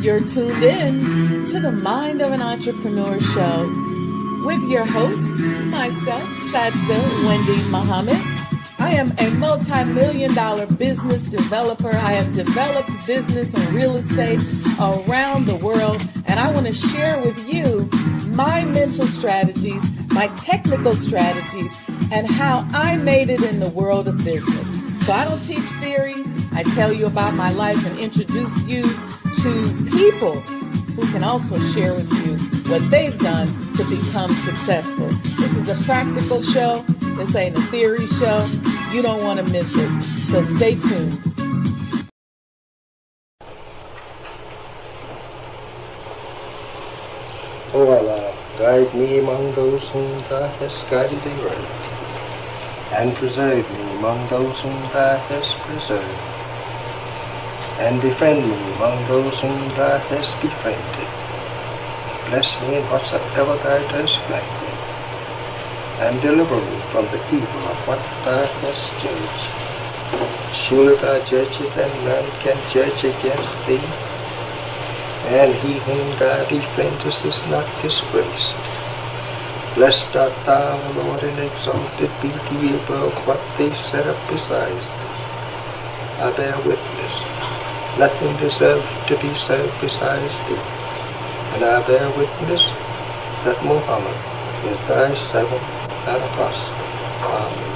You're tuned in to the Mind of an Entrepreneur show with your host, myself, Sajdah Wendy Muhammad. I am a multi-million-dollar business developer. I have developed business and real estate around the world, and I want to share with you my mental strategies, my technical strategies, and how I made it in the world of business. So I don't teach theory. I tell you about my life and introduce you to people who can also share with you what they've done to become successful. This is a practical show. This ain't a theory show. You don't want to miss it. So stay tuned. O Allah, guide me among those whom Thou hast guided aright, and preserve me among those whom Thou hast preserved, and befriend me among those whom Thou hast befriended. Bless me in whatsoever Thou dost grant me, and deliver me from the evil of what Thou hast judged. Surely Thou judgest, and none can judge against Thee, and he whom Thou befriendest is not disgraced. Blessed art Thou, O Lord, and exalted be Thee above what they set up besides Thee. I bear witness, nothing deserves to be served besides Thee, and I bear witness that Muhammad is Thy servant and apostle. Amen.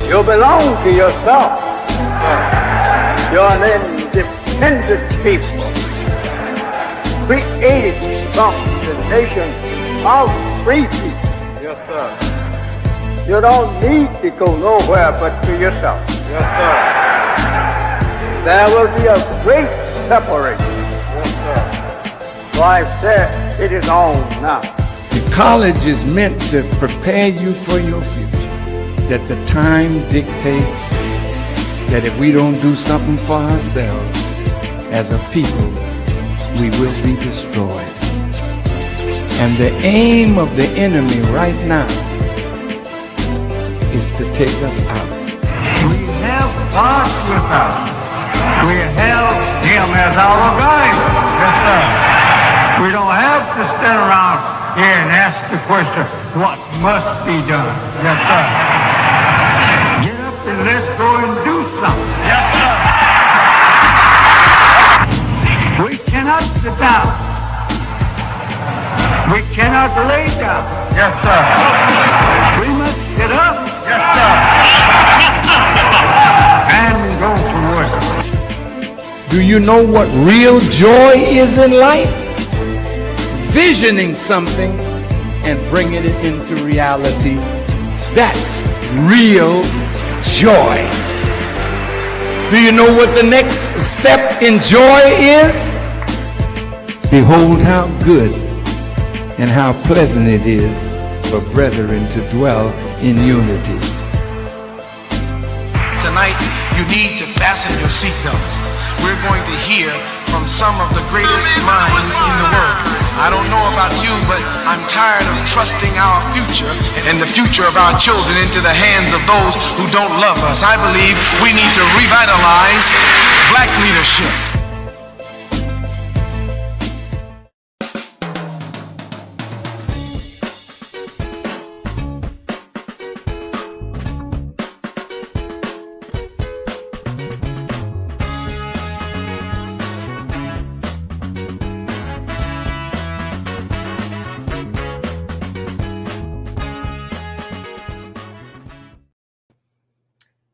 You belong to yourself. You're an independent people, created from the nation of free people. Yes, sir. You don't need to go nowhere but to yourself. Yes, sir. There will be a great separation. Yes, sir. So I said, it is on now. The college is meant to prepare you for your future. That the time dictates that if we don't do something for ourselves as a people, we will be destroyed. And the aim of the enemy right now is to take us out. We have God with us. We have Him as our guide. Yes, sir. We don't have to stand around here and ask the question, what must be done? Yes, sir. Get up and let's go and do something. Yes, sir. We cannot sit down. We cannot lay down. Yes, sir. We must get up. Yes, sir. And go to work. Do you know what real joy is in life? Visioning something and bringing it into reality. That's real joy. Do you know what the next step in joy is? Behold how good and how pleasant it is for brethren to dwell in unity. Tonight, you need to fasten your seatbelts. We're going to hear from some of the greatest minds in the world. I don't know about you, but I'm tired of trusting our future and the future of our children into the hands of those who don't love us. I believe we need to revitalize black leadership.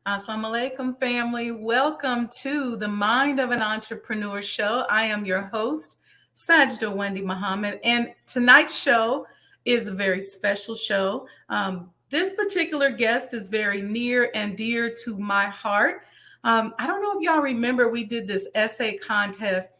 Assalamu alaikum, family. Welcome to the Mind of an Entrepreneur show. I am your host, Sajdah Wendy Muhammad, and tonight's show is a very special show. This particular guest is very near and dear to my heart. I don't know if y'all remember, we did this essay contest.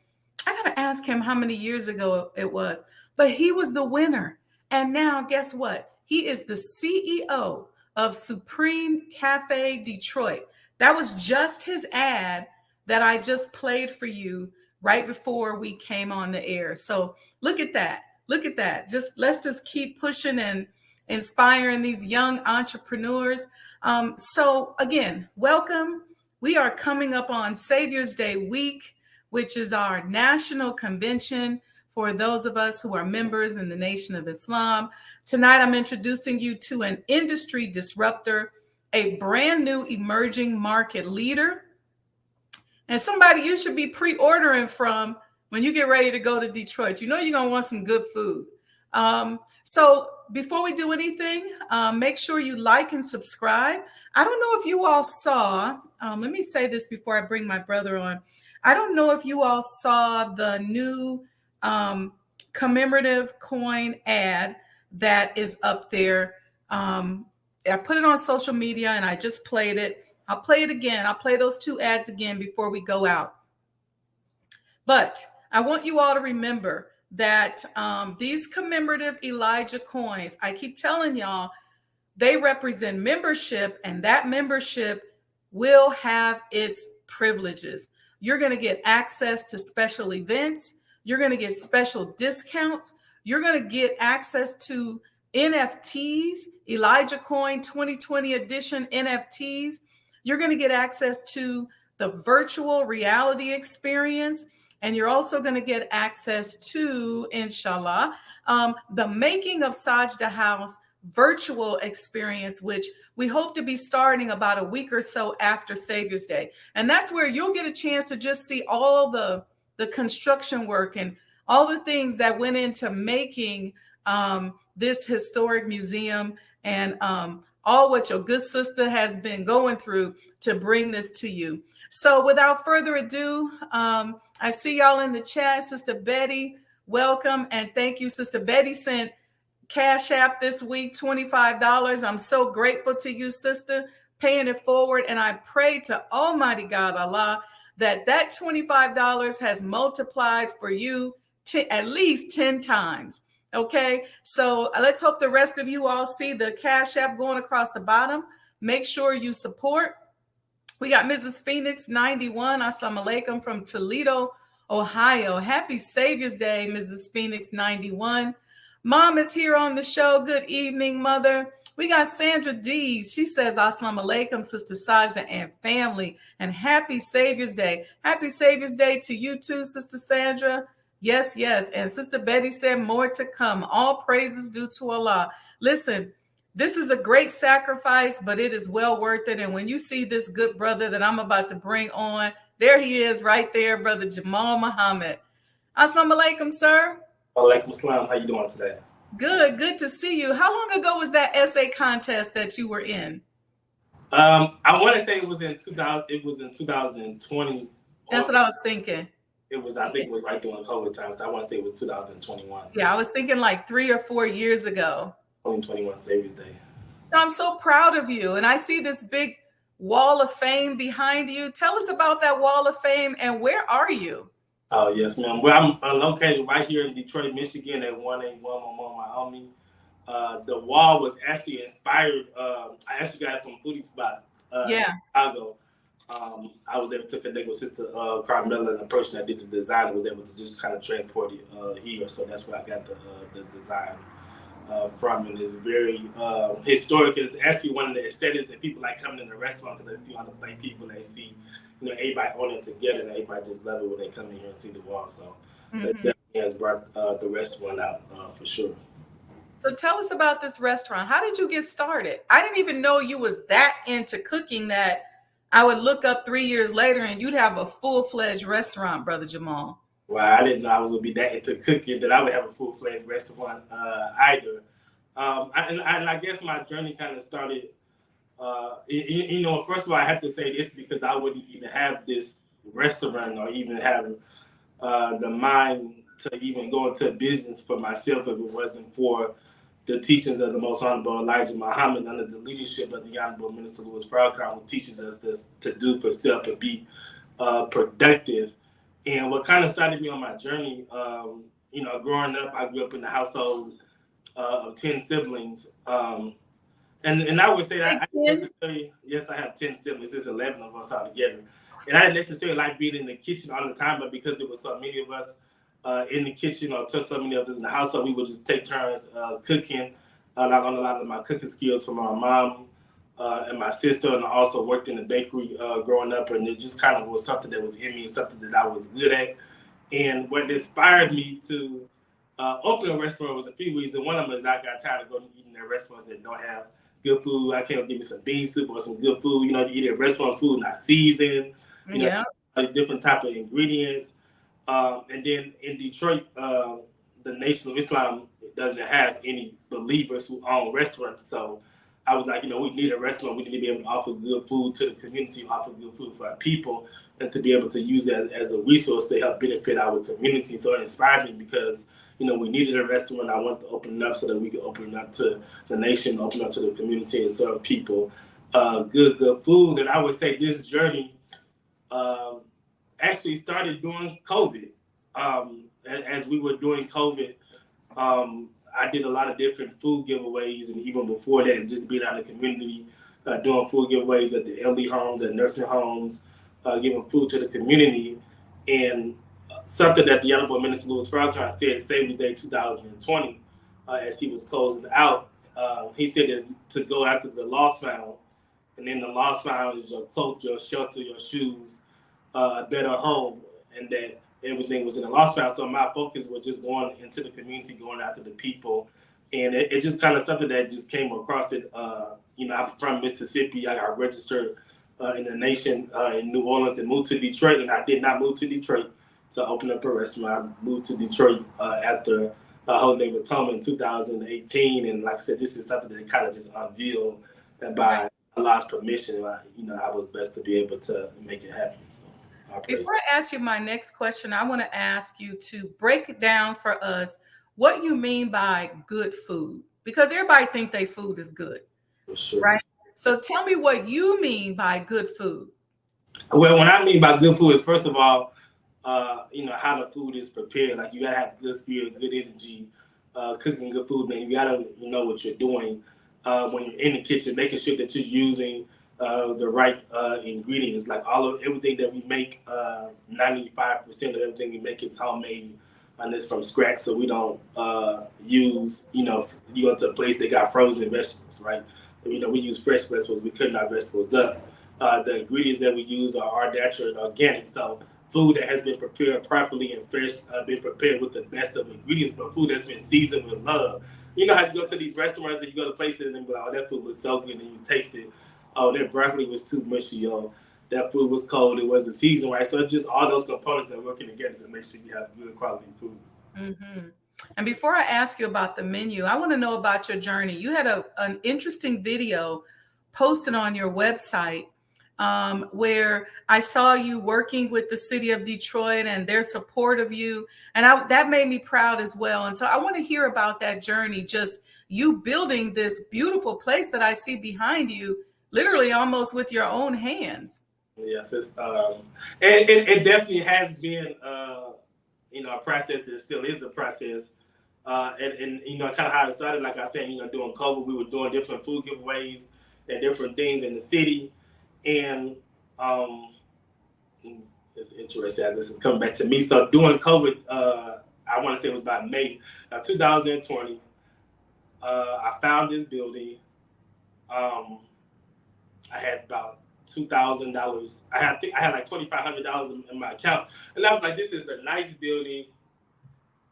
I got to ask him how many years ago it was, but he was the winner. And now guess what? He is the CEO of Supreme Cafe Detroit. That was just his ad that I just played for you right before we came on the air. So look at that. Look at that. Let's just keep pushing and inspiring these young entrepreneurs. So again, welcome. We are coming up on Savior's Day week, which is our national convention for those of us who are members in the Nation of Islam. Tonight, I'm introducing you to an industry disruptor, a brand new emerging market leader, and somebody you should be pre-ordering from when you get ready to go to Detroit. You know you're going to want some good food. So before we do anything, make sure you like and subscribe. I don't know if you all saw, let me say this before I bring my brother on. I don't know if you all saw the new commemorative coin ad that is up there. I put it on social media and I just played it. I'll play it again. I'll play those two ads again before we go out. But I want you all to remember that these commemorative Elijah coins, I keep telling y'all, they represent membership, and that membership will have its privileges. You're going to get access to special events. You're going to get special discounts. You're going to get access to NFTs, Elijah Coin 2020 edition NFTs. You're going to get access to the virtual reality experience. And you're also going to get access to, inshallah, the Making of Sajdah House virtual experience, which we hope to be starting about a week or so after Savior's Day. And that's where you'll get a chance to just see all the construction work and all the things that went into making this historic museum, and all what your good sister has been going through to bring this to you. So without further ado, I see y'all in the chat. Sister Betty, welcome. And thank you. Sister Betty sent Cash App this week, $25. I'm so grateful to you, sister, paying it forward. And I pray to Almighty God, Allah, that $25 has multiplied for you at least 10 times. Okay, so let's hope the rest of you all see the Cash App going across the bottom. Make sure you support. We got Mrs. Phoenix 91. Assalamu alaikum from Toledo, Ohio. Happy Savior's Day, Mrs. Phoenix 91. Mom is here on the show. Good evening, Mother. We got Sandra Dees. She says, Assalamu alaikum, Sister Sajdah and family, and happy Savior's Day. Happy Savior's Day to you too, Sister Sandra. Yes, yes. And Sister Betty said, more to come. All praises due to Allah. Listen, this is a great sacrifice, but it is well worth it. And when you see this good brother that I'm about to bring on, there he is right there, Brother Jamaal Muhammad. Assalamu alaikum, sir. Alaikum assalam. How you doing today? Good to see you. How long ago was that essay contest that you were in? I want to say it was in 2000. It was in 2020. That's what I was thinking. It was. I think it was right during COVID time. So I want to say it was 2021. Yeah, I was thinking like 3 or 4 years ago. 2021 Savior's Day. So I'm so proud of you, and I see this big wall of fame behind you. Tell us about that wall of fame, and where are you? Oh, yes, ma'am. Well, I'm located right here in Detroit, Michigan at 181 Wyoming. The wall was actually inspired. I actually got it from Foodie Spot in Chicago. I was able to connect with Sister Carmela, and the person that did the design was able to just kind of transport it here. So that's where I got the design from. And it's very historic. It's actually one of the aesthetics that people like coming in the restaurant because they see all the black people, they see everybody on it together, and everybody just love it when they come in here and see the wall. So that definitely has brought the restaurant out for sure. So tell us about this restaurant. How did you get started? I didn't even know you was that into cooking that I would look up 3 years later and you'd have a full-fledged restaurant, Brother Jamaal. Well, I didn't know I was going to be that into cooking that I would have a full-fledged restaurant either. And I guess my journey kind of started, first of all, I have to say this because I wouldn't even have this restaurant or even have the mind to even go into business for myself if it wasn't for the teachings of the Most Honorable Elijah Muhammad under the leadership of the Honorable Minister Louis Farrakhan, who teaches us this to do for self and be productive. And what kind of started me on my journey, growing up, I grew up in a household of 10 siblings. And I would say that yes, I have 10 siblings. There's 11 of us all together. And I didn't necessarily like being in the kitchen all the time, but because there was so many of us in the kitchen or so many of us in the household, we would just take turns cooking. I learned a lot of my cooking skills from my mom and my sister, and I also worked in the bakery growing up, and it just kind of was something that was in me and something that I was good at. And what inspired me to open a restaurant was a few reasons. One of them is I got tired of going to eating at restaurants that don't have good food. I can't give me some bean soup or some good food. You eat at restaurant food not seasoned. Different type of ingredients. And then in Detroit, the Nation of Islam doesn't have any believers who own restaurants. So I was like, we need a restaurant. We need to be able to offer good food to the community, offer good food for our people, and to be able to use it as a resource to help benefit our community. So it inspired me because, we needed a restaurant. I wanted to open it up so that we could open it up to the nation, open up to the community, and serve people good food. And I would say this journey actually started during COVID. As we were doing COVID, I did a lot of different food giveaways, and even before that, just being out in the community, doing food giveaways at the elderly homes and nursing homes, giving food to the community. And something that the Honorable Minister Louis Farrakhan said at Savior's Day 2020, as he was closing out, he said that to go after the lost found, and then the lost found is your cloak, your shelter, your shoes, a better home, and that everything was in the lost found. So my focus was just going into the community, going after the people, and it just kind of something that just came across it. I'm from Mississippi. I got registered in the nation in New Orleans and moved to Detroit, and I did not move to Detroit to open up a restaurant. I moved to Detroit after Holy Name Atonement in 2018, and like I said, this is something that kind of just unveiled, and by Allah's permission, I was blessed to be able to make it happen. So. Before I ask you my next question, I want to ask you to break it down for us what you mean by good food, because everybody think their food is good, for sure. Right? So tell me what you mean by good food. Well, what I mean by good food is, first of all, how the food is prepared. Like, you gotta have good spirit, good energy, cooking good food. Man, you gotta know what you're doing when you're in the kitchen, making sure that you're using the right ingredients. Like everything that we make, 95% of everything we make is homemade and it's from scratch. So we don't use, you go to a place that got frozen vegetables, right? We use fresh vegetables. We cutting our vegetables up. The ingredients that we use are natural and organic. So food that has been prepared properly and fresh, been prepared with the best of ingredients, but food that's been seasoned with love. You know how you go to these restaurants and you go to places and they be like, oh, that food looks so good, and you taste it. Oh, that broccoli was too mushy. Oh, that food was cold. It wasn't seasoned right. So it's just all those components that are working together to make sure you have good quality food. Mm-hmm. And before I ask you about the menu, I want to know about your journey. You had an interesting video posted on your website where I saw you working with the city of Detroit and their support of you. And that made me proud as well. And so I want to hear about that journey, just you building this beautiful place that I see behind you, literally almost with your own hands. Yes, it definitely has been, a process that still is a process. And kind of how it started, like I said, during COVID, we were doing different food giveaways and different things in the city. And it's interesting as this is coming back to me. So during COVID, I want to say it was about May of 2020, I found this building. I had about $2,000. I had like $2,500 in my account, and I was like, "This is a nice building."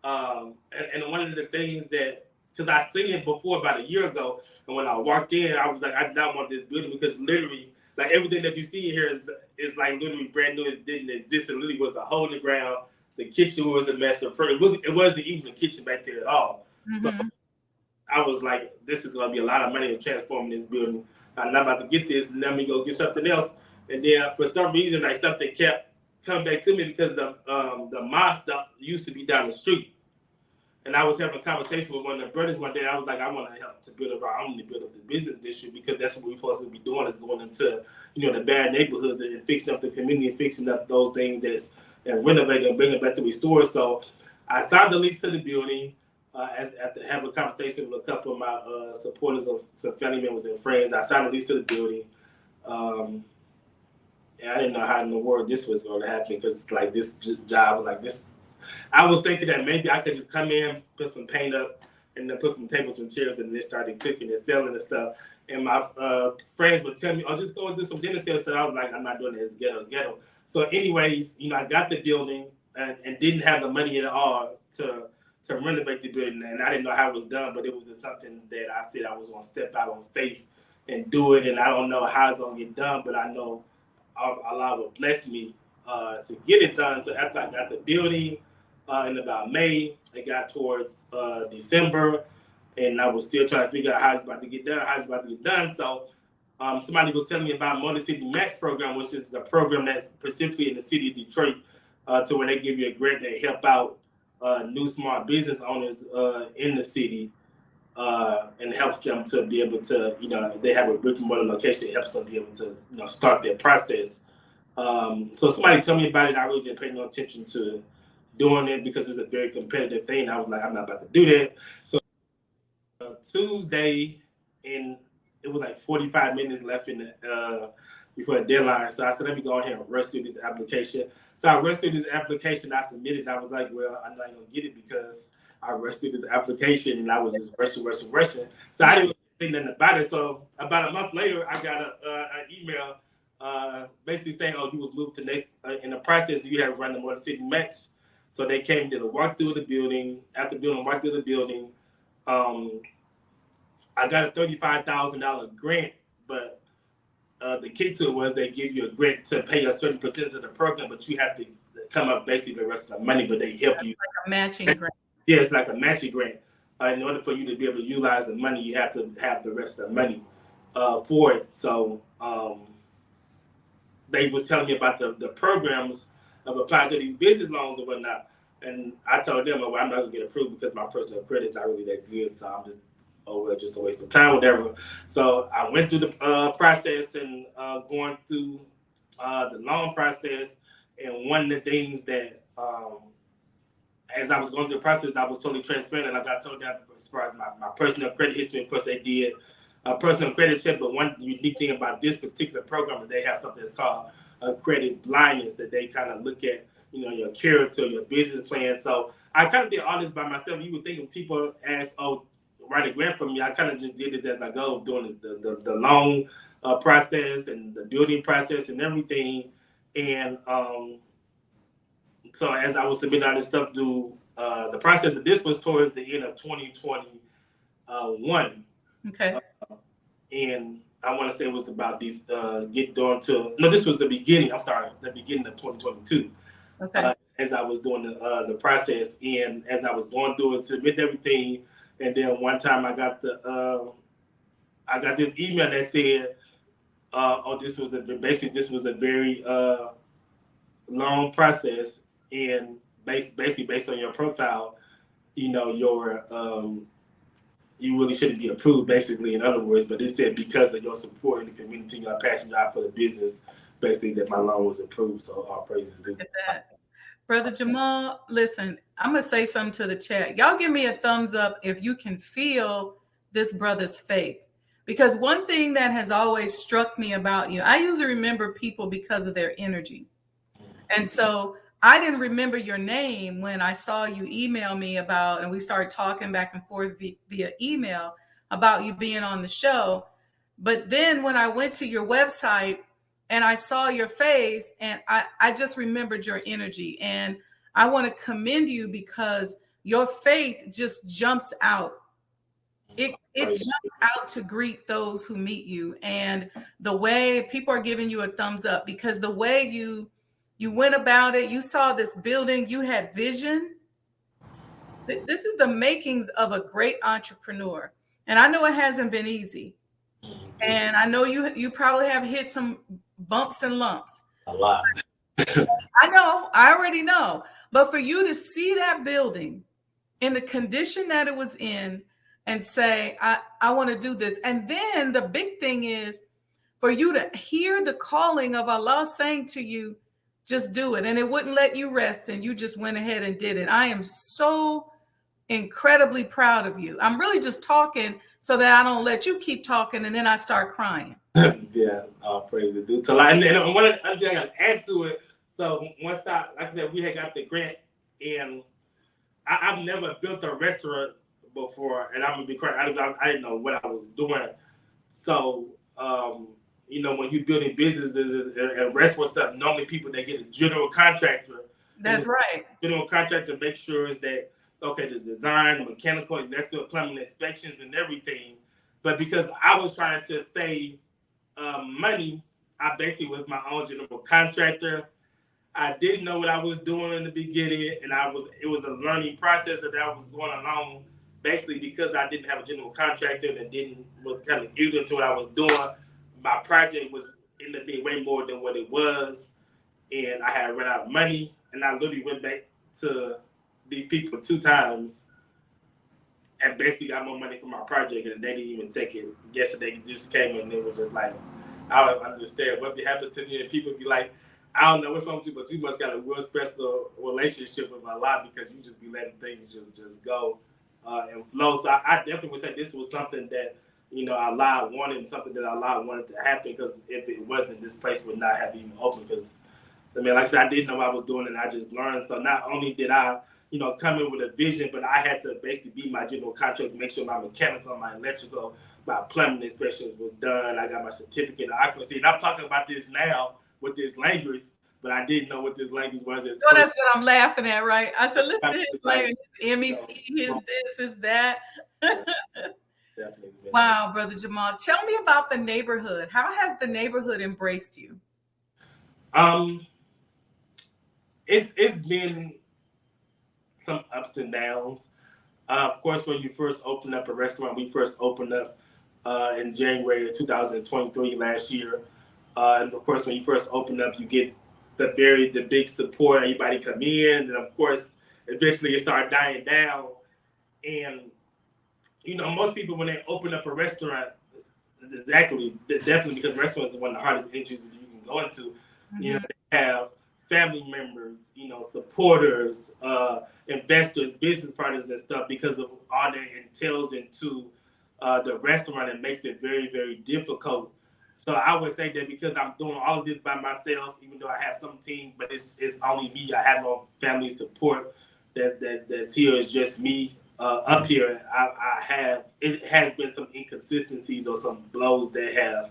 And one of the things that, because I seen it before about a year ago, and when I walked in, I was like, I did not want this building because literally, like everything that you see here is like literally brand new. It didn't exist. It literally was a hole in the ground. The kitchen was a mess. It wasn't even a kitchen back there at all. Mm-hmm. So I was like, this is going to be a lot of money to transform this building. I'm not about to get this. Let me go get something else. And then for some reason, like something kept coming back to me because the mosque used to be down the street. And I was having a conversation with one of the brothers one day. I was like, I want to help to build up our own, to build up the business district, because that's what we're supposed to be doing, is going into, the bad neighborhoods and fixing up the community and fixing up those things and renovating and bringing back to restore. So I signed the lease to the building after having a conversation with a couple of my supporters of some family members and friends. I signed the lease to the building. And I didn't know how in the world this was going to happen, because like this job was like this. I was thinking that maybe I could just come in, put some paint up, and then put some tables and chairs, and then started cooking and selling and stuff. And my friends would tell me, "Oh, just go and do some dinner sales." So I was like, "I'm not doing this. Ghetto." So, anyways, I got the building and didn't have the money at all to renovate the building, and I didn't know how it was done, but it was just something that I said I was going to step out on faith and do it. And I don't know how it's going to get done, but I know Allah will bless me to get it done. So after I got the building, in about May, it got towards December, and I was still trying to figure out how it's about to get done. So somebody was telling me about Motor City Max program, which is a program that's specifically in the city of Detroit, to where they give you a grant that help out new small business owners in the city, and helps them to be able to, if they have a brick and mortar location, it helps them be able to, start their process. So somebody told me about it. I really didn't pay no attention to doing it because it's a very competitive thing. I was like, I'm not about to do that. So Tuesday, and it was like 45 minutes left in the before the deadline. So I said, let me go ahead and rush through this application. So I rushed through this application. I submitted. And I was like, well, I'm not going to get it because I rushed through this application and I was just rushing. So I didn't think nothing about it. So about a month later, I got an email basically saying, oh, you was moved to next in the process. You had to run the Motor City Max. So they came, did a walk through the building. After doing a walk through the building, I got a $35,000 grant, but the kick to it was they give you a grant to pay a certain percentage of the program, but you have to come up basically the rest of the money, but they help you. Like a matching grant. Yeah, it's like a matching grant. In order for you to be able to utilize the money, you have to have the rest of the money for it. So they was telling me about the programs of applying to these business loans and whatnot. And I told them, well, I'm not going to get approved because my personal credit is not really that good. So I'm just, just a waste of time, whatever. So I went through the process and going through the loan process. And one of the things that, as I was going through the process, I was totally transparent. Like I told them, as far as my personal credit history, of course, they did a personal credit check. But one unique thing about this particular program is they have something that's called a credit blindness, that they kind of look at, your character, your business plan. So I kind of did all this by myself. You would think when people ask, "Oh, write a grant for me," I kind of just did this as I go, doing this, the loan process and the building process and everything. And so as I was submitting all this stuff through the process, this was towards the end of 2021. Okay. And I want to say it was about these get down to this was the beginning. I'm sorry, the beginning of 2022. Okay. As I was doing the process, and as I was going through it, submitting everything, and then one time I got this email that said, "Oh, this was a very long process, and basically based on your profile, your you really shouldn't be approved, basically, in other words, but it said because of your support in the community, your passion out for the business, basically that my loan was approved." So all praises due to that. Brother Jamaal, listen, I'm going to say something to the chat. Y'all give me a thumbs up if you can feel this brother's faith. Because one thing that has always struck me about you, I usually remember people because of their energy. And so I didn't remember your name when I saw you email me about, and we started talking back and forth via email about you being on the show. But then when I went to your website and I saw your face, and I just remembered your energy. And I want to commend you because your faith just jumps out. It jumps out to greet those who meet you. And the way people are giving you a thumbs up, because the way you went about it, you saw this building, you had vision. This is the makings of a great entrepreneur. And I know it hasn't been easy. And I know you probably have hit some bumps and lumps. A lot. I know, I already know. But for you to see that building in the condition that it was in and say, I want to do this. And then the big thing is for you to hear the calling of Allah saying to you, just do it. And it wouldn't let you rest. And you just went ahead and did it. I am so incredibly proud of you. I'm really just talking so that I don't let you keep talking and then I start crying. Yeah, all praise it due to Allah. And one other thing I got to add to it. So once like I said, we had got the grant, and I've never built a restaurant before, and I'm gonna be correct. I didn't know what I was doing. So when you're building businesses and restaurant stuff, normally people they get a general contractor. That's right. General contractor makes sure that the design, the mechanical, electrical, plumbing inspections, and everything. But because I was trying to save money, I basically was my own general contractor. I didn't know what I was doing in the beginning, and it was a learning process that I was going along. Basically, because I didn't have a general contractor that was kind of ignorant to what I was doing, my project ended up being way more than what it was, and I had run out of money, and I literally went back to these people 2 times and basically got more money for my project, and they didn't even take it. Yesterday just came and it was just like, I don't understand what happened to me, and people be like, I don't know what's wrong with you, but you must got a real special relationship with Allah because you just be letting things just go and flow. So I definitely would say this was something that Allah wanted, and something that Allah wanted to happen, because if it wasn't, this place would not have even opened. Because like I said, I didn't know what I was doing, and I just learned. So not only did I come in with a vision, but I had to basically be my general contractor, make sure my mechanical, my electrical, my plumbing inspections was done. I got my certificate of occupancy, and I'm talking about this now with this language, but I didn't know what this language was. So that's what I'm laughing at, right? I said, listen to his language, MEP, his this, is that. Definitely. Wow, Brother Jamaal. Tell me about the neighborhood. How has the neighborhood embraced you? It's been some ups and downs. Of course, when you first open up a restaurant, we first opened up in January of 2023 last year. And of course, when you first open up, you get the big support. Everybody come in, and of course, eventually it started dying down. And most people when they open up a restaurant, definitely because restaurants is one of the hardest industries you can go into. Mm-hmm. They have family members, supporters, investors, business partners, and stuff, because of all that entails into the restaurant. It makes it very, very difficult. So I would say that because I'm doing all of this by myself, even though I have some team, but it's only me. I have no family support. that's here is just me. Up here, it has been some inconsistencies or some blows that have,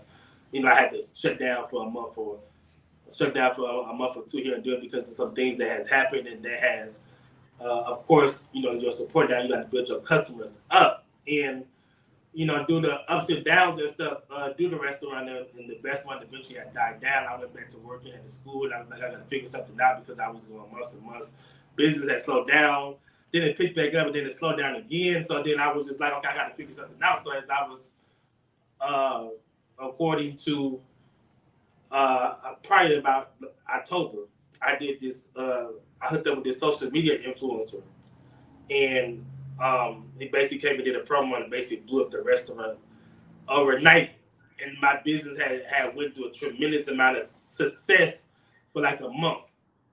I had to shut down for a month or two here and do it because of some things that has happened and that has, of course, your support now. You got to build your customers up and do the ups and downs and stuff. Do the restaurant and the restaurant eventually had died down. I went back to working at the school and I was like, I got to figure something out because I was going months and months. Business had slowed down. Then it picked back up and then it slowed down again. So then I was just like, okay, I got to figure something out. So as I was, according to prior about October, I did this. I hooked up with this social media influencer, and he basically came and did a promo and basically blew up the restaurant overnight. And my business had went through a tremendous amount of success for like a month.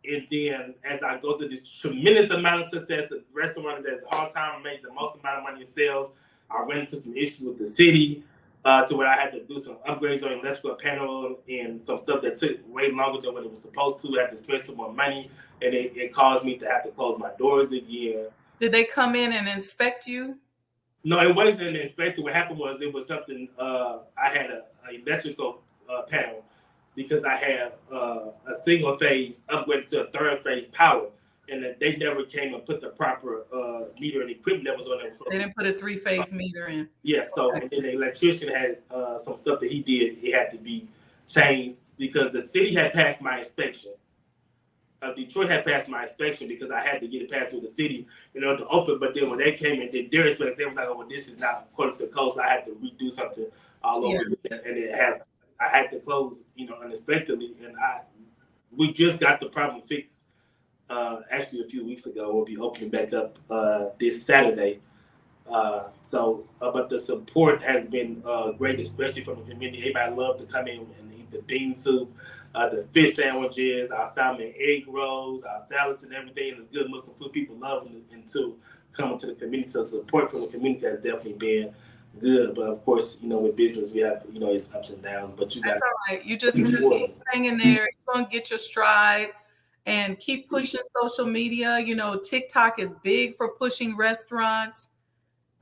And then as I go through this tremendous amount of success, the restaurant is at a hard time to make the most amount of money in sales. I ran into some issues with the city to where I had to do some upgrades on electrical panel and some stuff that took way longer than what it was supposed to. I had to spend some more money, and it caused me to have to close my doors again. Did they come in and inspect you? No, it wasn't an inspector. What happened was it was something, I had an electrical panel because I had a single phase upgraded to a third phase power. And that they never came and put the proper meter and equipment that was on there. They didn't put a 3-phase meter in. Yeah, so and then the electrician had some stuff that he did. It had to be changed because the city had passed my inspection. Detroit had passed my inspection because I had to get it passed through the city in order to open. But then when they came and did their inspection, they was like, "Oh, well, this is not according to the code." So I had to redo something all over again, and I had to close, unexpectedly. And we just got the problem fixed. Actually, a few weeks ago, we'll be opening back up this Saturday. But the support has been great, especially from the community. Everybody loved to come in and eat the bean soup, the fish sandwiches, our salmon egg rolls, our salads and everything. The good Muslim food people love and to coming to the community. So support from the community has definitely been good. But of course, with business, we have, it's ups and downs. But you got all right. You just keep hanging there. You're going to get your stride. And keep pushing social media. TikTok is big for pushing restaurants.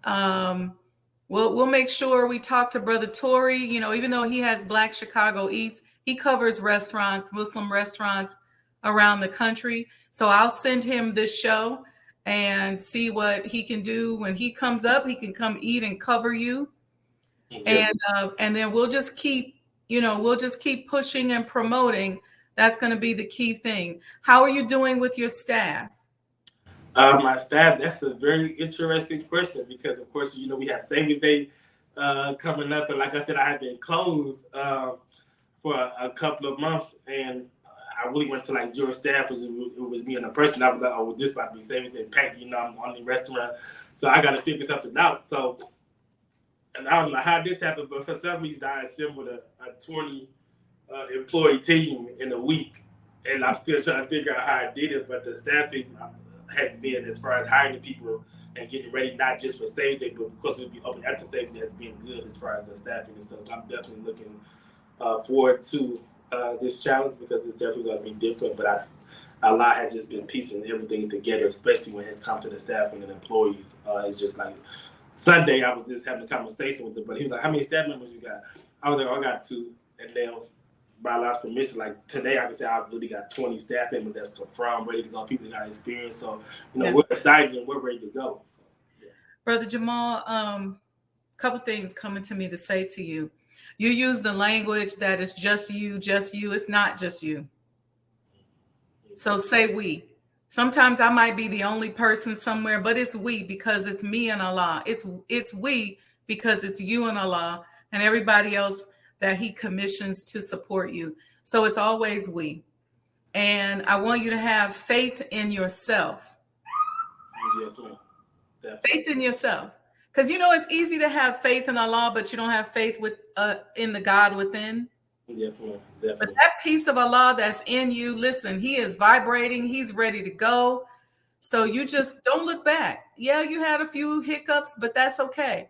We'll make sure we talk to Brother Tory. Even though he has Black Chicago Eats, he covers restaurants, Muslim restaurants around the country. So I'll send him this show and see what he can do. When he comes up, he can come eat and cover you. And then we'll just keep pushing and promoting. That's going to be the key thing. How are you doing with your staff? My staff, that's a very interesting question because, of course, we have Savings Day coming up. And like I said, I had been closed for a couple of months. And I really went to like zero staff. It was me and a person. I was like, oh, well, this might be Savings Day packed. I'm on the restaurant. So I got to figure something out. So, and I don't know how this happened, but for some reason, I assembled a 20 employee team in a week, and I'm still trying to figure out how I did it. But the staffing has been, as far as hiring the people and getting ready, not just for Savings Day, but because we'll be open after Savings Day, has been good as far as the staffing and stuff. So I'm definitely looking forward to this challenge because it's definitely going to be different. But Allah has just been piecing everything together, especially when it's come to the staffing and employees. It's just like Sunday, I was just having a conversation with him, but he was like, "How many staff members you got?" I was like, "Oh, I got 2," and then by Allah's permission, like today, I can say I've really got 20 staff members that's confirmed, ready to go. People that got experience, so we're excited and we're ready to go. So, yeah. Brother Jamaal, couple things coming to me to say to you. You use the language that it's just you, just you. It's not just you. So say we. Sometimes I might be the only person somewhere, but it's we because it's me and Allah. It's we because it's you and Allah and everybody else that he commissions to support you. So it's always we. And I want you to have faith in yourself. Yes, ma'am. Faith in yourself. Because it's easy to have faith in Allah, but you don't have faith in the God within. Yes, ma'am. Definitely. But that piece of Allah that's in you, listen, he is vibrating. He's ready to go. So you just don't look back. Yeah, you had a few hiccups, but that's okay.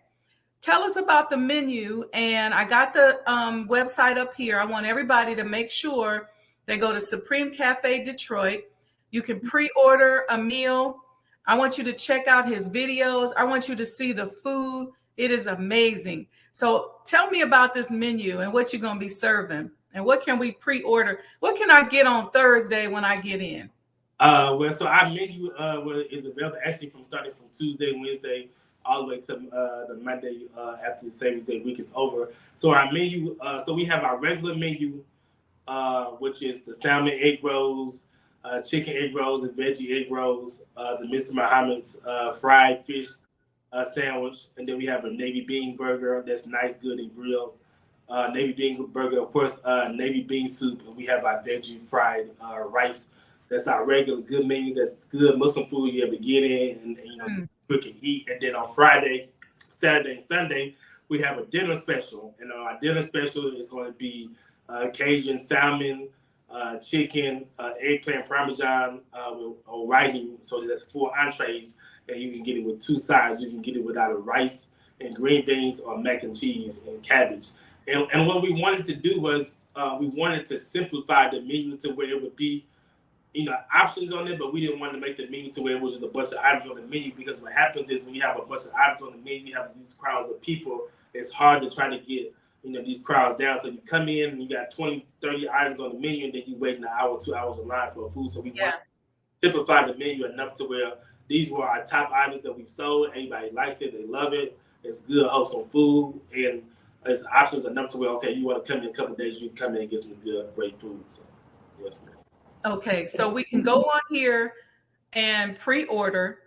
Tell us about the menu. And I got the website up here. I want everybody to make sure they go to Supreme Cafe Detroit. You can pre-order a meal I want you to check out his videos. I want you to see the food. It is amazing. So tell me about this menu and what you're going to be serving and what can we pre-order? What can I get on Thursday when I get in? Well, so our menu is available actually starting from Tuesday, Wednesday, all the way to the Monday after the Savings Day week is over. So our menu, so we have our regular menu, which is the salmon egg rolls, chicken egg rolls, and veggie egg rolls, the Mr. Muhammad's fried fish sandwich, and then we have a navy bean burger that's nice, good, and grilled. Navy bean burger, of course, navy bean soup, and we have our veggie fried rice. That's our regular good menu. That's good Muslim food you ever get in and quick and eat. And then on Friday, Saturday, and Sunday, we have a dinner special. And our dinner special is going to be Cajun salmon, chicken, eggplant parmesan with whiting. So that's 4 entrees, and you can get it with 2 sides. You can get it with either rice and green beans or mac and cheese and cabbage. And what we wanted to do was we wanted to simplify the menu to where it would be options on it, but we didn't want to make the menu to where it was just a bunch of items on the menu, because what happens is when you have a bunch of items on the menu, you have these crowds of people, it's hard to try to get, these crowds down. So you come in and you got 20, 30 items on the menu, and then you wait an hour, 2 hours in line for food. So we want to simplify the menu enough to where these were our top items that we've sold. Everybody likes it. They love it. It's good, wholesome food. And it's options enough to where, okay, you want to come in a couple of days, you can come in and get some good, great food. So, yes, ma'am. Okay, so we can go on here and pre-order,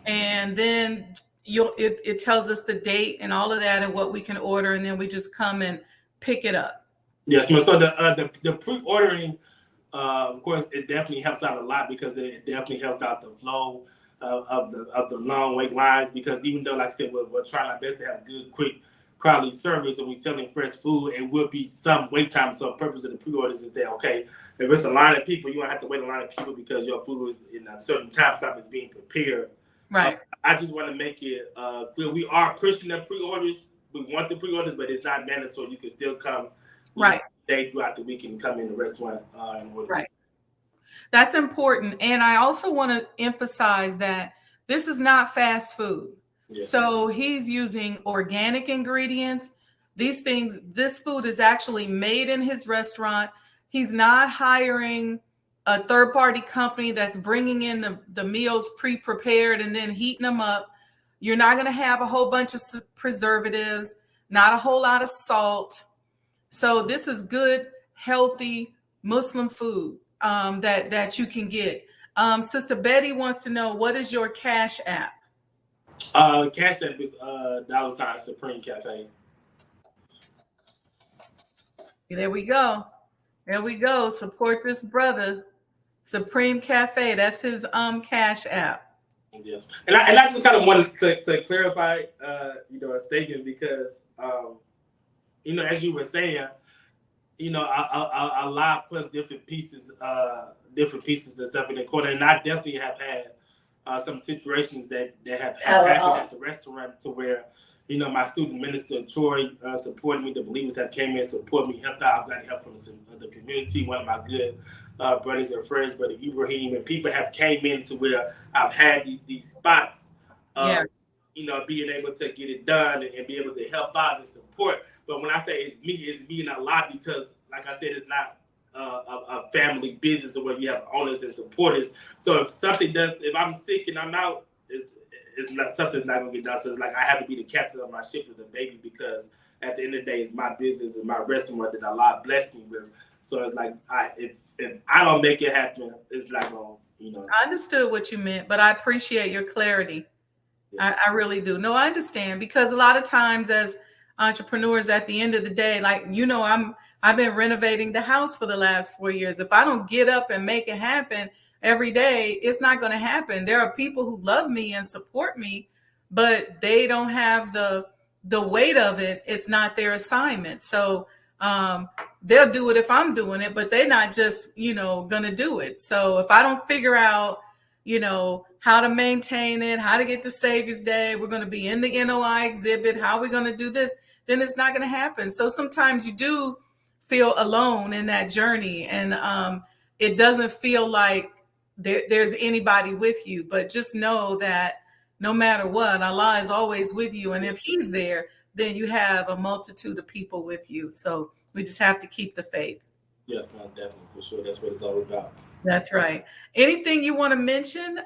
and then it tells us the date and all of that and what we can order, and then we just come and pick it up. Yes, ma'am. So the pre-ordering, of course, it definitely helps out a lot, because it definitely helps out the flow of the long wait lines. Because even though, like I said, we're trying our best to have good, quick, quality service, and we're selling fresh food, it will be some wait time. So the purpose of the pre-orders is that, okay, if it's a line of people, you don't have to wait a line of people because your food is in a certain time slot is being prepared. Right. I just want to make it clear. We are pushing the pre-orders. We want the pre-orders, but it's not mandatory. You can still come day throughout the week and come in the restaurant and order. Right. That's important. And I also want to emphasize that this is not fast food. Yes. So he's using organic ingredients. This food is actually made in his restaurant. He's not hiring a third-party company that's bringing in the meals pre-prepared and then heating them up. You're not going to have a whole bunch of preservatives, not a whole lot of salt. So this is good, healthy Muslim food that you can get. Sister Betty wants to know, what is your Cash App? Cash App is $ Supreme Cafe. There we go. There we go. Support this brother. Supreme Cafe. That's his Cash App. Yes. And I just kind of wanted to clarify a statement, because as you were saying, a lot plus different pieces and stuff in the corner. And I definitely have had some situations that have happened at the restaurant to where, my student minister, Troy, supported me. The believers have came in, supported me, helped out. I've got help from the community. One of my good brothers and friends, Brother Ibrahim, and people have came in to where I've had these spots, being able to get it done and be able to help out and support. But when I say it's me and a lot, because, like I said, it's not a family business where you have owners and supporters. So if I'm sick and I'm out, something's not gonna get done. So it's like I have to be the captain of my ship with the baby, because at the end of the day, it's my business and my restaurant that Allah blessed me with. So it's like if I don't make it happen, it's not gonna, I understood what you meant, but I appreciate your clarity. Yeah. I really do. No, I understand, because a lot of times as entrepreneurs, at the end of the day, like, I've been renovating the house for the last 4 years. If I don't get up and make it happen every day, it's not going to happen. There are people who love me and support me, but they don't have the weight of it. It's not their assignment. So they'll do it if I'm doing it, but they're not just, going to do it. So if I don't figure out, how to maintain it, how to get to Savior's Day, we're going to be in the NOI exhibit, how are we going to do this, then it's not going to happen. So sometimes you do feel alone in that journey, and it doesn't feel like there's anybody with you. But just know that no matter what, Allah is always with you. And if he's there, then you have a multitude of people with you. So we just have to keep the faith. Yes, man, definitely, for sure. That's what it's all about. That's right. Anything you want to mention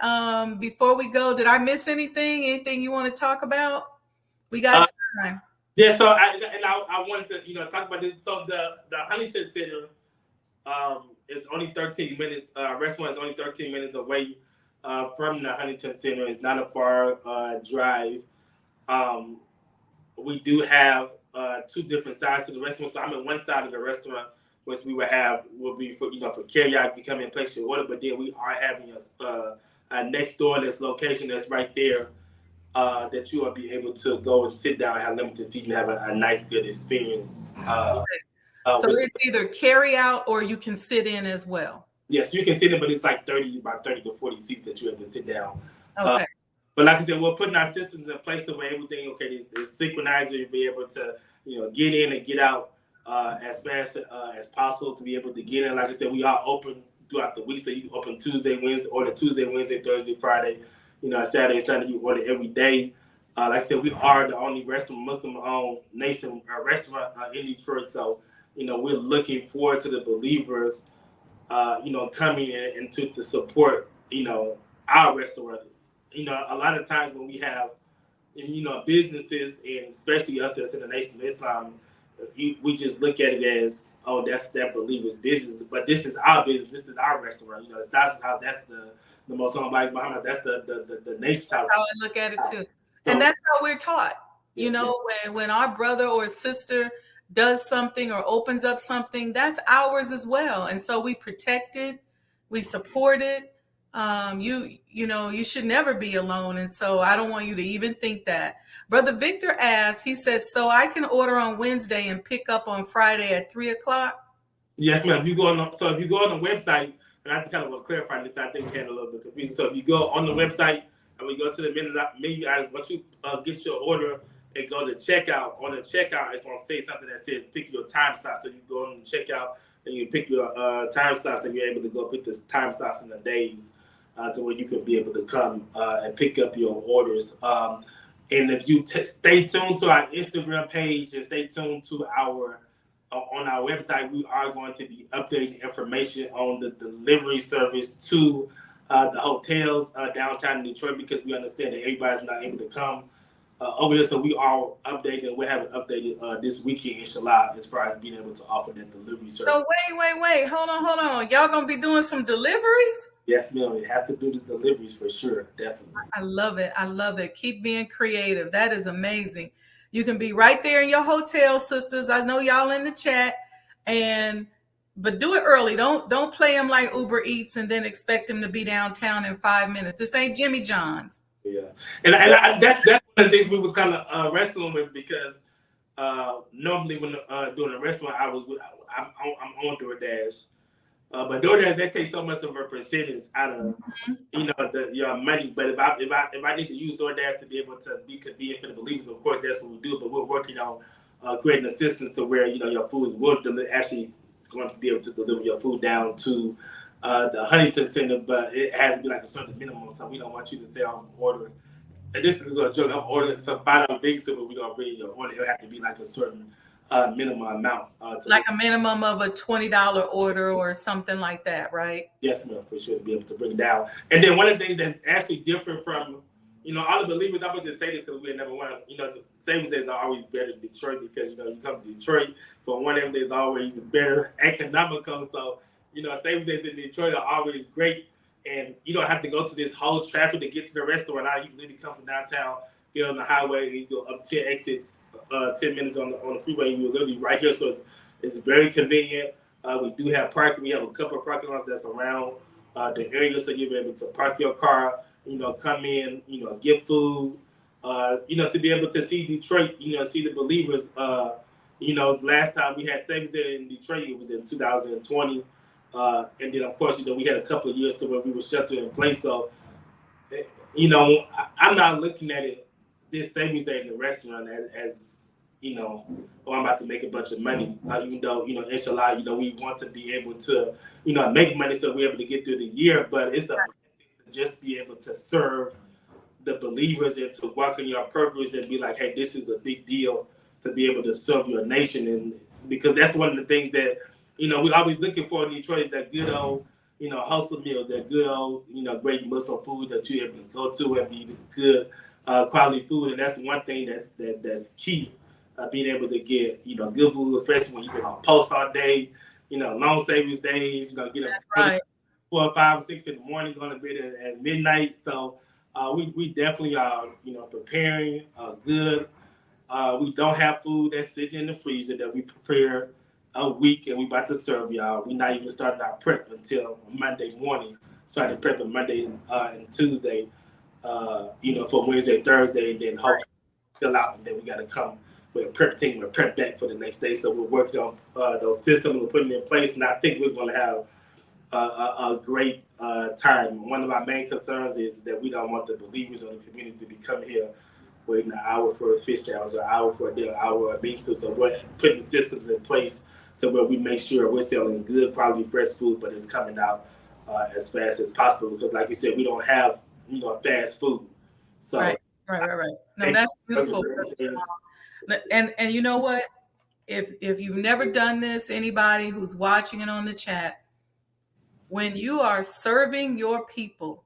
before we go? Did I miss anything? Anything you want to talk about? We got time. Yeah, so I wanted to talk about this. So the Huntington Center is only 13 minutes. Restaurant is only 13 minutes away from the Huntington Center. It's not a far drive. We do have two different sides to the restaurant. So I'm in one side of the restaurant, which will be for for carryout. You come in and place your order, but then we are having a next door this location that's right there that you will be able to go and sit down and have limited seating and have a nice good experience. So it's either carry out or you can sit in as well. Yes, you can sit in, but it's like 30 to 40 seats that you have to sit down. Okay. But like I said, we're putting our systems in place to where everything is synchronized. You'll be able to get in and get out as fast as possible to be able to get in. Like I said, we are open throughout the week, so you open Tuesday, Wednesday, or the Tuesday, Wednesday, Thursday, Friday. Saturday, Sunday, you order every day. Like I said, we are the only Muslim-owned nation restaurant in Detroit. So, we're looking forward to the believers, coming in and to support, our restaurant. A lot of times when we have, businesses, and especially us that's in the Nation of Islam, we just look at it as, oh, that's that believer's business. But this is our business. This is our restaurant. The Sajdah house, that's the most like Muhammad, that's the nation's house. That's how I look at it too. And that's how we're taught. When our brother or sister does something or opens up something, that's ours as well. And so we protect it, we support it. You should never be alone. And so I don't want you to even think that. Brother Victor asked, he says, so I can order on Wednesday and pick up on Friday at 3:00? Yes, ma'am. If you go on the website, and I just kind of want to clarify this, I think we had a little bit of confusion. So if you go on the website and we go to the menu items, once you get your order and go to checkout, on the checkout, it's going to say something that says pick your time slot. So you go on the checkout and you pick your time slots, and you're able to go pick the time slots in the days to where you can be able to come and pick up your orders. And if you stay tuned to our Instagram page and stay tuned to on our website, we are going to be updating information on the delivery service to the hotels downtown in Detroit, because we understand that everybody's not able to come over here. So we are updating. We're having updated this weekend, inshallah, as far as being able to offer that delivery service. So wait. Hold on. Y'all going to be doing some deliveries? Yes, ma'am. We have to do the deliveries for sure. Definitely. I love it. Keep being creative. That is amazing. You can be right there in your hotel, sisters. I know y'all in the chat, but do it early. Don't play them like Uber Eats and then expect them to be downtown in 5 minutes. This ain't Jimmy John's. Yeah, and that's one of the things we was kind of wrestling with, because normally when doing a restaurant, I'm on DoorDash. But DoorDash, that takes so much of a percentage out of your money. But if I need to use DoorDash to be able to be convenient for the believers, of course that's what we do. But we're working on creating a system to where your food will actually going to be able to deliver your food down to the Huntington Center. But it has to be like a certain minimum, so we don't want you to say I'm ordering. And this is a joke. I'm ordering some $5 big soup, but we're gonna bring your order. It'll have to be like a certain minimum amount. Like a minimum of a $20 order or something like that, right? Yes, ma'am, for sure, to be able to bring it down. And then one of the things that's actually different from, all the believers, I'm going to just say this because we're number one, the savings days are always better in Detroit, because, you come to Detroit, for one of them, there's always better economical. So, savings days in Detroit are always great. And you don't have to go to this whole traffic to get to the restaurant. Now you can literally come from downtown, get on the highway, and you go up 10 exits, 10 minutes on the freeway, and you're literally right here. So it's very convenient. We do have parking. We have a couple of parking lots that's around the area, so you'll be able to park your car, come in, get food, to be able to see Detroit, see the believers. Last time we had savings there in Detroit, it was in 2020. And then, of course, we had a couple of years to where we were sheltered in place. So, I'm not looking at it, this savings day in the restaurant as oh, I'm about to make a bunch of money. Even though, inshallah, we want to be able to, make money so we're able to get through the year. But it's a blessing to just be able to serve the believers and to work on your purpose and be like, hey, this is a big deal to be able to serve your nation. And because that's one of the things that, we're always looking for in Detroit, is that good old, hustle meals, that good old, great Muslim food that you're able to go to and be good quality food. And that's one thing that's key, being able to get, good food, especially when you've been on post all day, long savings days, get up right. 4, 5, 6 in the morning, going to bed at midnight. So we definitely are, preparing good. We don't have food that's sitting in the freezer that we prepare a week and we about to serve y'all. We're not even starting our prep until Monday morning. Started prepping Monday and Tuesday, for Wednesday, Thursday, and then hopefully fill out, and then we got to come with a prep team, we're prep back for the next day. So we're working on those systems, we're putting in place, and I think we're going to have a great time. One of our main concerns is that we don't want the believers or the community to be coming here waiting an hour for a fish sandwich, or an hour for a dinner, an hour of meat. So we're putting systems in place to where we make sure we're selling good quality fresh food, but it's coming out as fast as possible, because like you said, we don't have fast food. So right. No, that's beautiful. And you know what? If you've never done this, anybody who's watching it on the chat, when you are serving your people,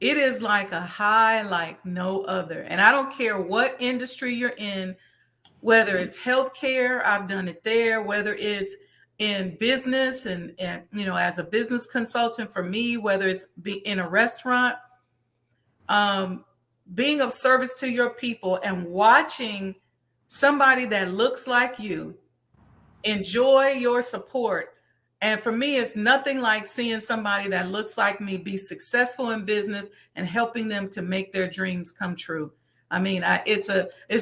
it is like a high like no other. And I don't care what industry you're in, whether it's healthcare, I've done it there, whether it's in business and as a business consultant for me, whether it's in a restaurant, being of service to your people and watching somebody that looks like you enjoy your support. And for me, it's nothing like seeing somebody that looks like me be successful in business and helping them to make their dreams come true. I mean, it's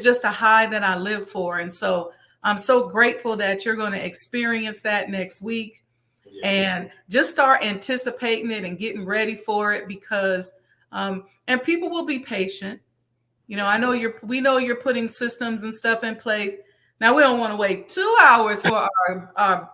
just a high that I live for. And so I'm so grateful that you're going to experience that next week, and just start anticipating it and getting ready for it, because and people will be patient. We know you're putting systems and stuff in place. Now, we don't want to wait 2 hours for our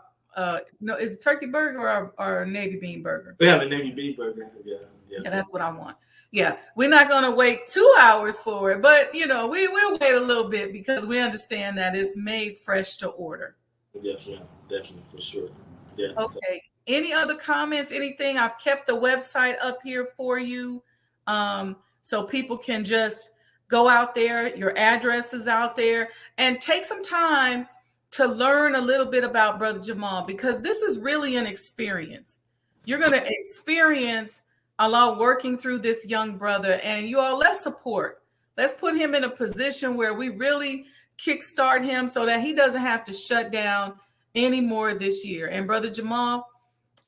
no, is it turkey burger or our navy bean burger? We have a navy bean burger. Yeah, that's what I want. Yeah, we're not going to wait 2 hours for it, but we'll wait a little bit, because we understand that it's made fresh to order. Yes, ma'am, definitely, for sure. Yeah. Okay. Any other comments? Anything? I've kept the website up here for you, so people can just go out there. Your address is out there, and take some time to learn a little bit about Brother Jamaal, because this is really an experience. You're going to experience Allah working through this young brother, and you all, let's support. Let's put him in a position where we really kickstart him so that he doesn't have to shut down anymore this year. And Brother Jamaal,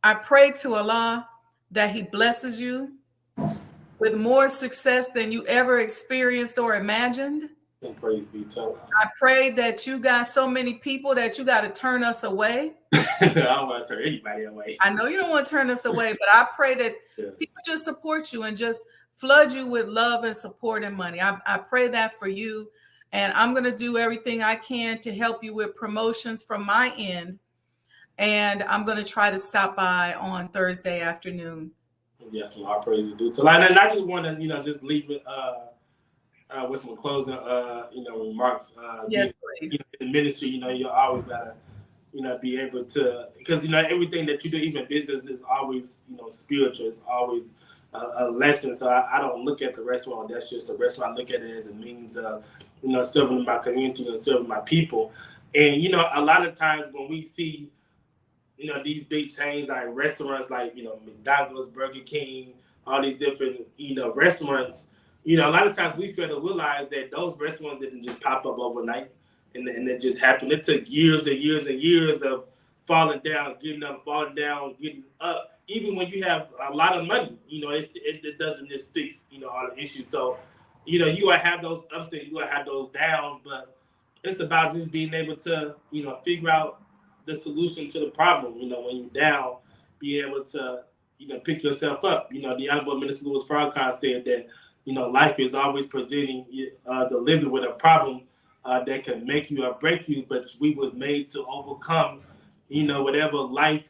I pray to Allah that he blesses you with more success than you ever experienced or imagined. And praise be to Allah. I pray that you got so many people that you got to turn us away. I don't want to turn anybody away. I know you don't want to turn us away, but I pray that people just support you and just flood you with love and support and money. I pray that for you. And I'm going to do everything I can to help you with promotions from my end. And I'm going to try to stop by on Thursday afternoon. Yes, well, I praise you, dude. So, and I just want to, just leave it with some closing, remarks. Yes, please. In ministry, you always gotta, be able to, because everything that you do, even business, is always, spiritual. It's always a lesson. So I don't look at the restaurant. That's just a restaurant. I look at it as a means of, serving my community and serving my people. And a lot of times when we see, these big chains like restaurants, like McDonald's, Burger King, all these different restaurants. A lot of times we fail to realize that those restaurants didn't just pop up overnight, and it just happened. It took years and years and years of falling down, getting up, falling down, getting up. Even when you have a lot of money, it doesn't just fix, all the issues. So, you will have those ups and you will have those downs, but it's about just being able to, figure out the solution to the problem. When you're down, be able to, pick yourself up. The Honorable Minister Louis Farrakhan said that, life is always presenting the living with a problem that can make you or break you, but we was made to overcome, whatever life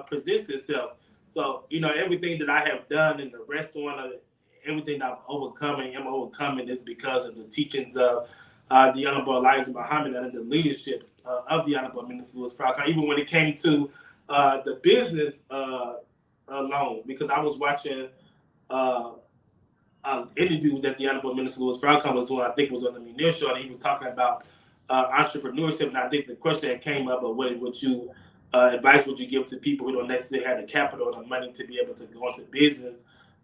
presents itself. So, everything that I have done in the restaurant, everything I've overcome and am overcoming is because of the teachings of the Honorable Elijah Muhammad and the leadership of the Honorable Minister Louis Farrakhan, even when it came to the business loans, because I was watching interview that the Honorable Minister Louis Farrakhan was doing, I think it was on the Munir Show, and he was talking about entrepreneurship, and I think the question that came up of what advice would you give to people who don't necessarily have the capital or the money to be able to go into business.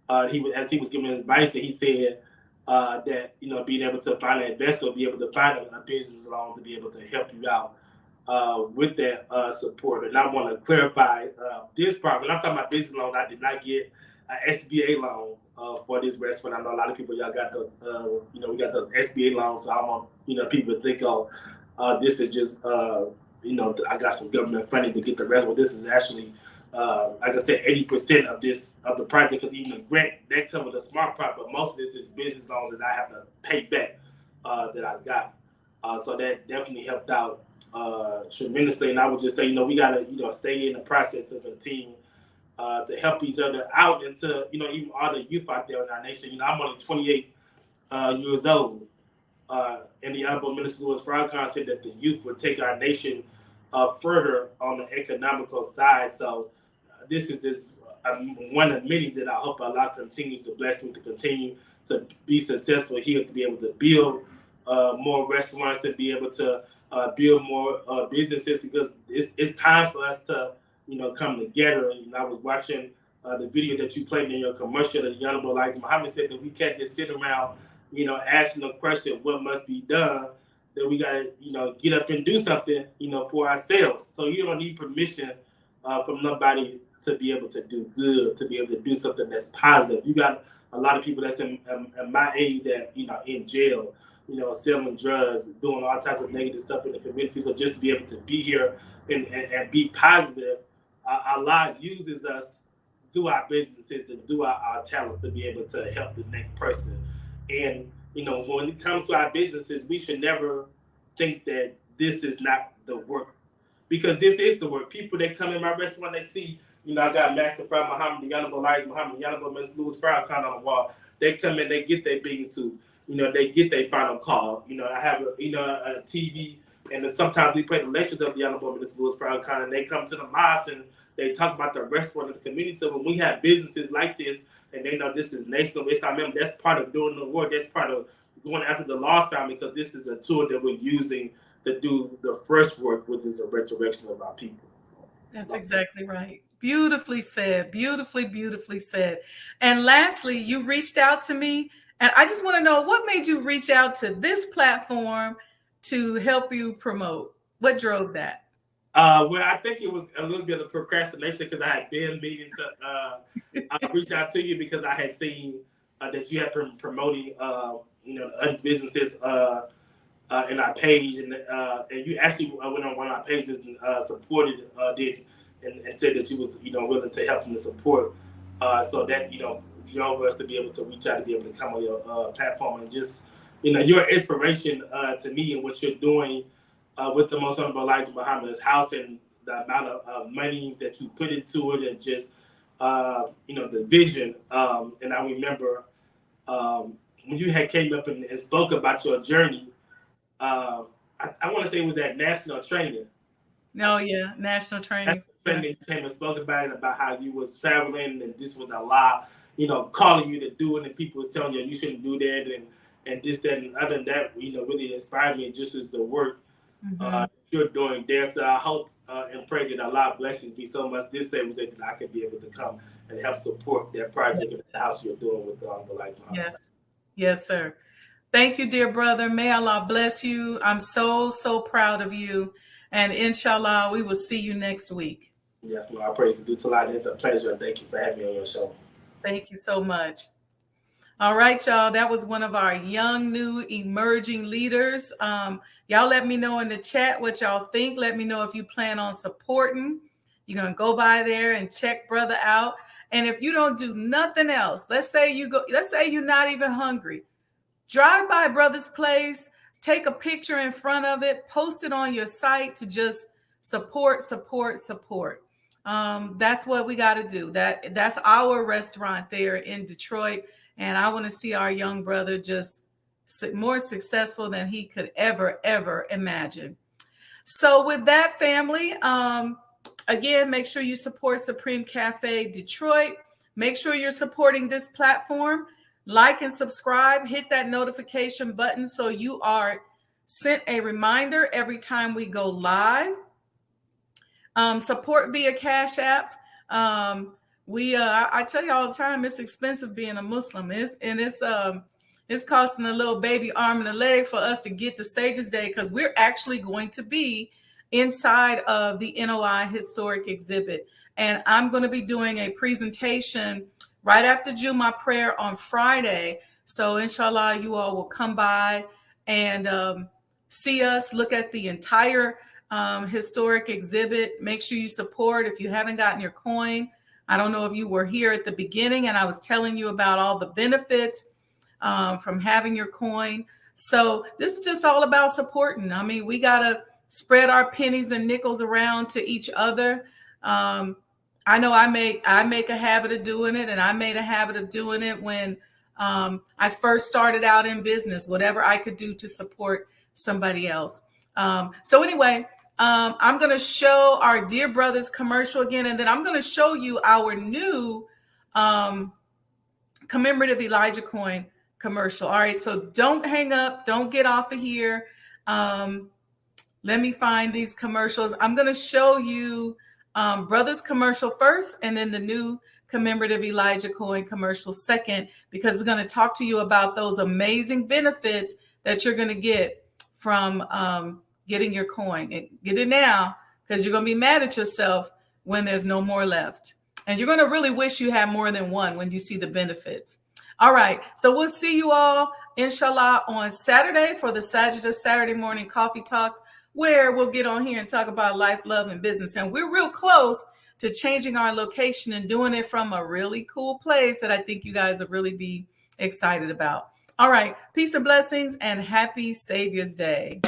As he was giving advice, that he said that being able to find an investor, be able to find a business loan to be able to help you out with that support. And I want to clarify this part. When I'm talking about business loans, I did not get an SBA loan for this restaurant. I know a lot of people, y'all got those, we got those SBA loans. So I want people to think, this is just, I got some government funding to get the restaurant. This is actually, like I said, 80% of the project, because even the grant that covered the smart part, but most of this is business loans that I have to pay back that I got. So that definitely helped out tremendously. And I would just say, we gotta, stay in the process and continue to help each other out, and to, even all the youth out there in our nation. I'm only 28 years old. And the Honorable Minister Louis Farrakhan said that the youth would take our nation further on the economical side. So this is one of many that I hope Allah continues to bless him to continue to be successful here, to be able to build more restaurants, to be able to build more businesses, because it's time for us to come together. I was watching the video that you played in your commercial that the Honorable Elijah Muhammad said that we can't just sit around asking the question what must be done, that we gotta get up and do something for ourselves. So you don't need permission from nobody to be able to do good, to be able to do something that's positive. You got a lot of people that's in my age that in jail, selling drugs, doing all types of negative stuff in the community. So just to be able to be here and be positive, Allah uses us through our businesses and through our talents to be able to help the next person. And when it comes to our businesses, we should never think that this is not the work, because this is the work. People that come in my restaurant, they see, I got Master Fred Muhammad, the Honorable Elijah Muhammad, the Honorable Minister Louis Farrakhan on the wall. They come in, they get their bathing suit, they get their final call. I have a TV, and then sometimes we play the lectures of the Honorable Minister Louis Farrakhan, and they come to the mosque and they talk about the restaurant in the community. So when we have businesses like this, and they know this is national, that's part of doing the work. That's part of going after the lost family, because this is a tool that we're using to do the first work, which is a resurrection of our people. That's exactly right. Beautifully said. Beautifully, beautifully said. And lastly, you reached out to me, and I just want to know, what made you reach out to this platform to help you promote? What drove that? Well, I think it was a little bit of procrastination, because I had been meaning to reach out to you, because I had seen that you had been promoting, the other businesses in our page, and you actually went on one of our pages and supported and said that you was willing to help them to support. So that drove us to be able to reach out, to be able to come on your platform, and just your inspiration to me and what you're doing with the Most Honorable Elijah Muhammad's house, and the amount of money that you put into it, and just the vision. And I remember when you had came up and spoke about your journey. I want to say it was at National Training. No, yeah, National Training. You came and spoke about it, about how you was traveling, and this was a lot, calling you to do it, and people was telling you shouldn't do that, and this, that, and other than that, really inspired me, just as the work you're doing there. So I hope and pray that Allah blesses me so much this day, that I could be able to come and help support that project in the house you're doing with the Life. Yes, sir. Thank you, dear brother. May Allah bless you. I'm so, so proud of you. And inshallah, we will see you next week. Yes, Lord. I praise you. It's a pleasure. Thank you for having me on your show. Thank you so much. All right, y'all. That was one of our young, new, emerging leaders. Y'all let me know in the chat what y'all think. Let me know if you plan on supporting. You're going to go by there and check brother out. And if you don't do nothing else, let's say you're not even hungry. Drive by brother's place, take a picture in front of it, post it on your site to just support. That's what we got to do. That's our restaurant there in Detroit. And I want to see our young brother just more successful than he could ever imagine. So with that, family, again, make sure you support Supreme Cafe Detroit. Make sure you're supporting this platform. Like and subscribe. Hit that notification button so you are sent a reminder every time we go live. Support via Cash App. I tell you all the time, it's expensive being a Muslim. It's costing a little baby arm and a leg for us to get to Savior's Day, because we're actually going to be inside of the NOI historic exhibit. And I'm going to be doing a presentation right after Jummah prayer on Friday. So inshallah, you all will come by and see us, look at the entire historic exhibit. Make sure you support. If you haven't gotten your coin, I don't know if you were here at the beginning and I was telling you about all the benefits from having your coin. So this is just all about supporting. I mean, we got to spread our pennies and nickels around to each other. I know I make a habit of doing it, and I made a habit of doing it when I first started out in business, whatever I could do to support somebody else. So anyway, I'm going to show our Dear Brothers commercial again, and then I'm going to show you our new commemorative Elijah coin commercial. All right, so don't hang up. Don't get off of here. Let me find these commercials. I'm going to show you Brothers commercial first, and then the new commemorative Elijah coin commercial second, because it's going to talk to you about those amazing benefits that you're going to get from getting your coin. And get it now, because you're going to be mad at yourself when there's no more left. And you're going to really wish you had more than one when you see the benefits. All right. So we'll see you all, inshallah, on Saturday for the Sajdah Saturday morning coffee talks, where we'll get on here and talk about life, love, and business. And we're real close to changing our location and doing it from a really cool place that I think you guys will really be excited about. All right. Peace and blessings, and happy Savior's Day.